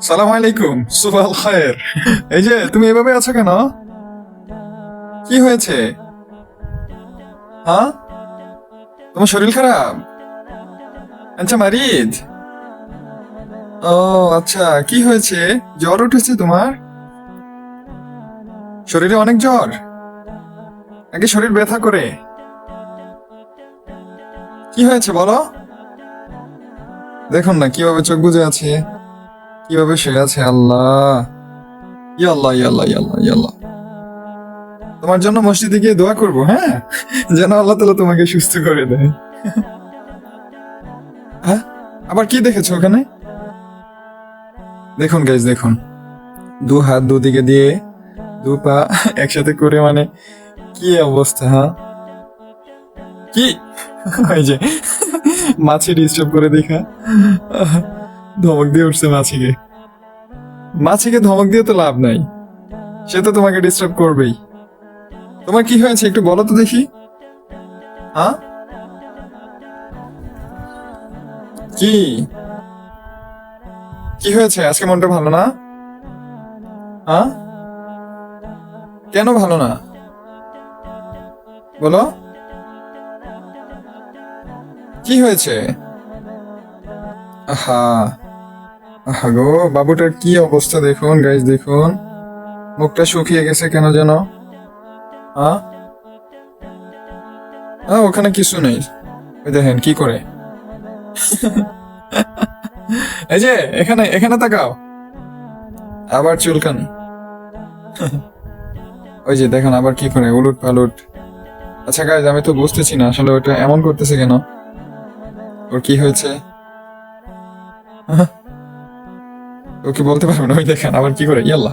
সালাম আলাইকুম, সুবাল খায়ের। এই যে তুমি এভাবে আছো কেন? কি হয়েছে? হ্যাঁ, তোমার শরীর খারাপ? আচ্ছা, মারিদ। ও আচ্ছা, কি হয়েছে? জ্বর উঠেছে তোমার? শরীরে অনেক জ্বর? নাকি শরীর ব্যথা করে? কি হয়েছে বলো? দেখুন না কিভাবে চোখ বুজে আছে, কিভাবে শুয়ে আছে। আল্লাহ, ইয়াল্লাহ ইয়াল্লাহ ইয়াল্লাহ ইয়াল্লাহ। তোমার জন্য মসজিদে গিয়ে দোয়া করবো, হ্যাঁ, যেন আল্লাহ তাআলা তোমাকে সুস্থ করে দেয়। হ্যাঁ, আবার কি দেখেছো ওখানে? দেখুন গাইজ, দেখুন, দু হাত দুদিকে দিয়ে দু পা একসাথে করে, মানে কি অবস্থা, হ্যাঁ? কি ওই যে মাছি ডিস্টার্ব করে দেখা ধমক দিয়ে উঠছে মাছিকে। মাছিকে ধমক দিয়ে তো লাভ নাই, সে তো তোমাকে ডিস্টার্ব করবেই। তোমার কি হয়েছে একটু বলো তো দেখি। হ্যাঁ, কি কি হয়েছে? আজকে মনটা ভালো না? হ্যাঁ, কেন ভালো না বলো? কি হয়েছে? আহা, আহা গো, বাবুটার কি অবস্থা দেখুন গাইজ, দেখুন, মুখটা শুকিয়ে গেছে কেন যেন। হ্যাঁ, হ্যাঁ, ওখানে কিছু নেই, ওই দেখেন কি করে। এই যে এখানে এখানে তাকাও, আবার চুলকানি। ওই যে দেখেন আবার কি করে, উলুট পালুট। আচ্ছা গাইজ, আমি তো বুঝতেছি না আসলে ওটা এমন করতেছে কেন, ওর কি হয়েছে? হ্যাঁ, ও কি বলতে পারবে না? ওই দেখেন আবার কি করে, ইয়াল্লা।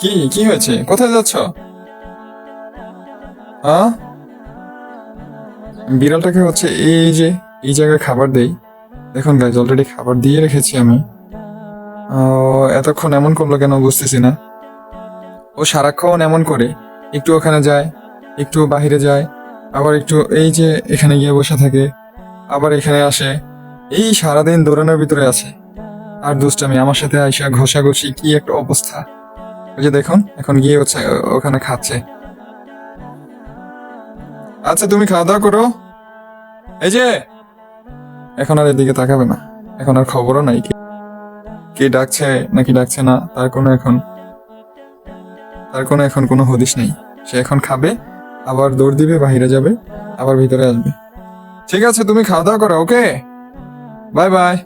কি কি হয়েছে? কোথায় যাচ্ছ? হ্যাঁ, বিড়ালটাকে হচ্ছে এই যে এই জায়গায় খাবার দেই। দেখুন গাইজ, অলরেডি খাবার দিয়ে রেখেছি আমি। এতক্ষণ এমন করলো কেন বুঝতেছি না। ও সারাক্ষণ এমন করে, একটু ওখানে যায়, একটু বাহিরে যায়, আবার একটু এই যে এখানে গিয়ে বসে থাকে, আবার এখানে আসে। এই সারাদিন দৌড়ানোর ভিতরে আছে। আর দুষ্টামি আমার সাথে আইসা ঘষাঘষি, কি একটা অবস্থা। ওই যে দেখুন এখন গিয়ে হচ্ছে ওখানে খাচ্ছে। আচ্ছা, তুমি খাওয়া দাওয়া করো। এই যে এখন আর এদিকে তাকাবে না, এখন আর খবরও নাই কে কে ডাকছে নাকি ডাকছে না, তার কোনো এখন কোনো হদিশ নেই। সে এখন খাবে, আবার দৌড় দিবে, বাহিরে যাবে, আবার ভিতরে আসবে। ঠিক আছে, তুমি খাওয়া দাওয়া করো, ওকে, বাই বাই।